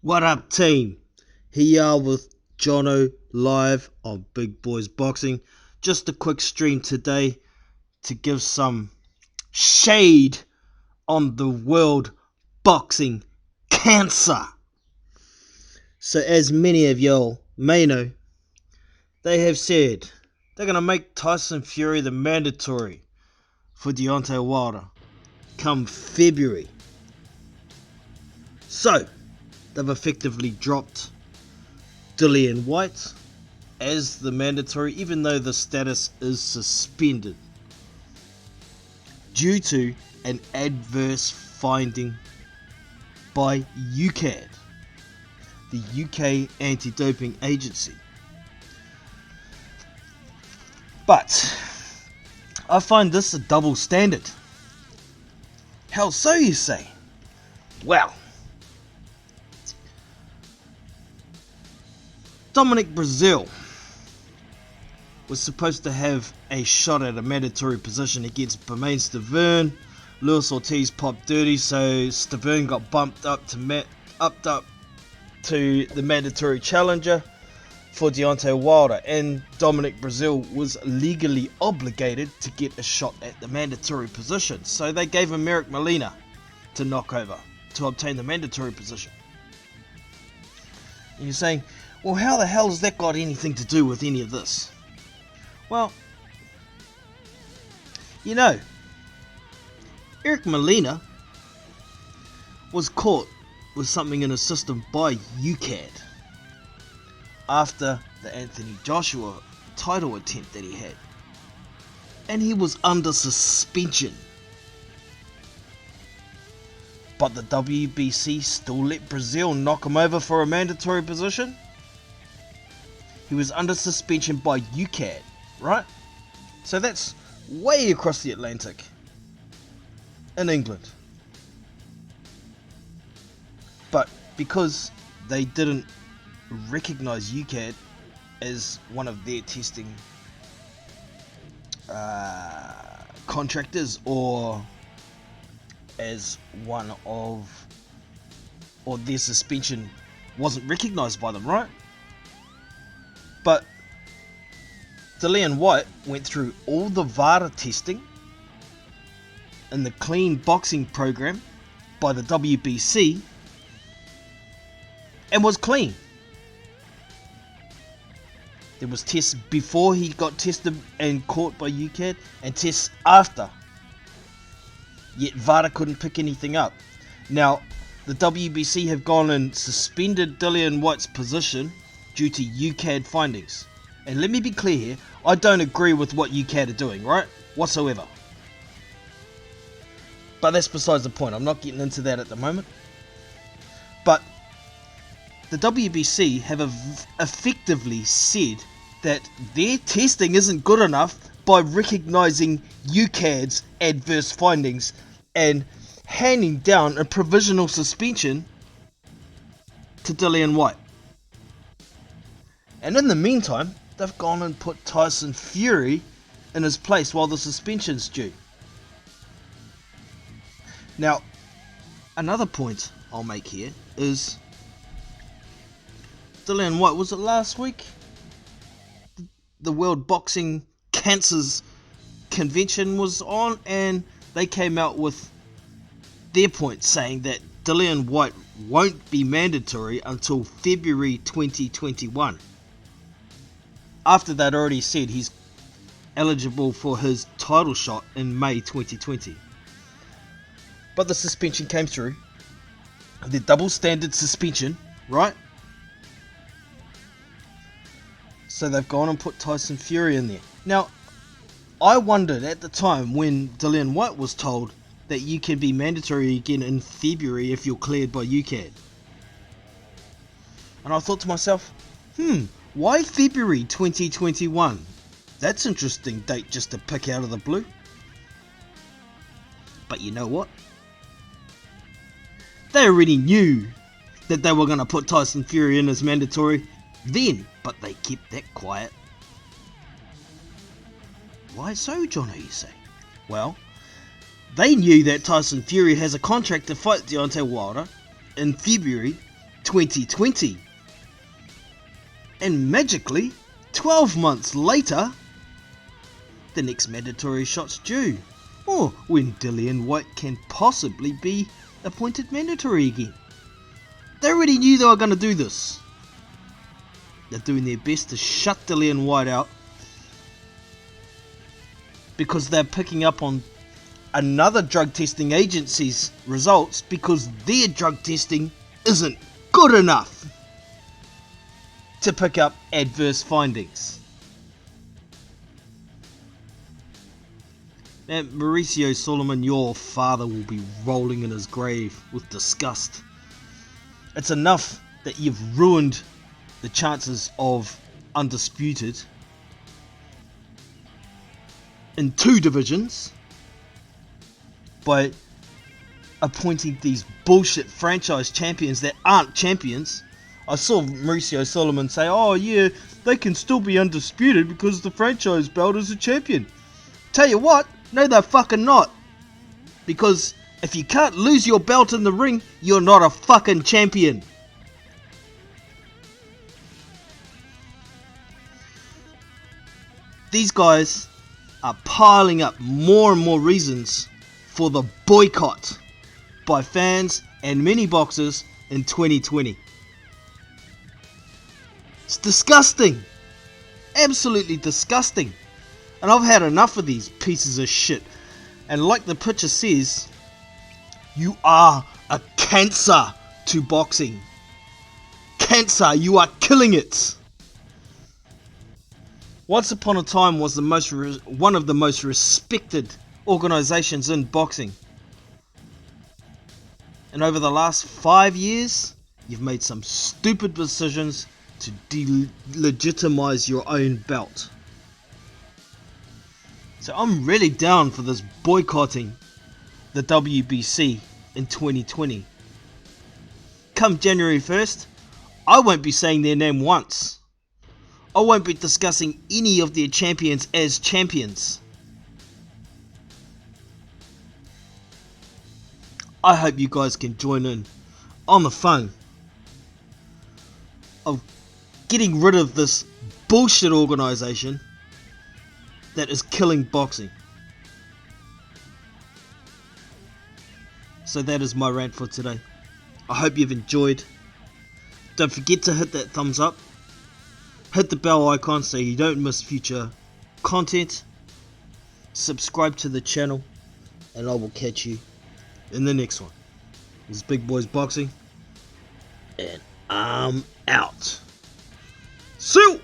What up, team? Here with Jono live on Big Boys Boxing. Just a quick stream today to give some shade on the world boxing cancer. So, as many of y'all may know, they have said they're going to make Tyson Fury the mandatory for Deontay Wilder come February. So, they've effectively dropped Dillian Whyte as the mandatory, even though the status is suspended due to an adverse finding by UKAD, the UK Anti-Doping Agency. But I find this a double standard. How so, you say? Well, Dominic Breazeale was supposed to have a shot at a mandatory position against Bermane Stiverne. Luis Ortiz popped dirty, so Stiverne got bumped up to the mandatory challenger for Deontay Wilder, and Dominic Breazeale was legally obligated to get a shot at the mandatory position. So they gave him Eric Molina to knock over to obtain the mandatory position. And you're saying, well, how the hell has that got anything to do with any of this? Well, you know, Eric Molina was caught with something in his system by UKAD after the Anthony Joshua title attempt that he had. And he was under suspension. But the WBC still let Breazeale knock him over for a mandatory position? He was under suspension by UKAD, right? So that's way across the Atlantic in England. But because they didn't recognize UKAD as one of their testing contractors, or as one of, or their suspension wasn't recognized by them, right? But Dillian Whyte went through all the VADA testing in the clean boxing program by the WBC and was clean. There was tests before he got tested and caught by UKAD, and tests after. Yet VADA couldn't pick anything up. Now, the WBC have gone and suspended Dillian Whyte's position due to UKAD findings. And let me be clear here, I don't agree with what UKAD are doing, right? Whatsoever. But that's besides the point. I'm not getting into that at the moment. But the WBC have effectively said that their testing isn't good enough by recognizing UKAD's adverse findings and handing down a provisional suspension to Dillian Whyte. And in the meantime, they've gone and put Tyson Fury in his place while the suspension's due. Now, another point I'll make here is Dillian Whyte, was it last week? The World Boxing Cancers Convention was on, and they came out with their point saying that Dillian Whyte won't be mandatory until February 2021. After they'd already said he's eligible for his title shot in May 2020. But the suspension came through. The double standard suspension, right? So they've gone and put Tyson Fury in there. Now, I wondered at the time when Dillian Whyte was told that you can be mandatory again in February if you're cleared by UKAD. And I thought to myself, why February 2021? That's an interesting date just to pick out of the blue. But you know what? They already knew that they were going to put Tyson Fury in as mandatory then, but they kept that quiet. Why so, Jono, you say? Well, they knew that Tyson Fury has a contract to fight Deontay Wilder in February 2020. And magically, 12 months later, the next mandatory shot's due. Or when Dillian White can possibly be appointed mandatory again. They already knew they were going to do this. They're doing their best to shut Dillian White out because they're picking up on another drug testing agency's results because their drug testing isn't good enough to pick up adverse findings. Now, Mauricio Solomon, your father will be rolling in his grave with disgust. It's enough that you've ruined the chances of undisputed in 2 divisions by appointing these bullshit franchise champions that aren't champions. I saw Mauricio Solomon say, oh yeah, they can still be undisputed because the franchise belt is a champion. Tell you what, no they're fucking not. Because if you can't lose your belt in the ring, you're not a fucking champion. These guys are piling up more and more reasons for the boycott by fans and many boxers in 2020. It's disgusting. Absolutely disgusting. And I've had enough of these pieces of shit. And like the picture says, you are a cancer to boxing. Cancer, you are killing it. Once upon a time was one of the most respected organizations in boxing. And over the last 5 years, you've made some stupid decisions to delegitimize your own belt. So I'm really down for this boycotting the WBC in 2020. Come January 1st, I won't be saying their name once. I won't be discussing any of their champions as champions. I hope you guys can join in on the fun of getting rid of this bullshit organization that is killing boxing. So that is my rant for today. I hope you've enjoyed. Don't forget to hit that thumbs up. Hit the bell icon so you don't miss future content. Subscribe to the channel, and I will catch you in the next one. This is Big Boys Boxing, and I'm out. See you!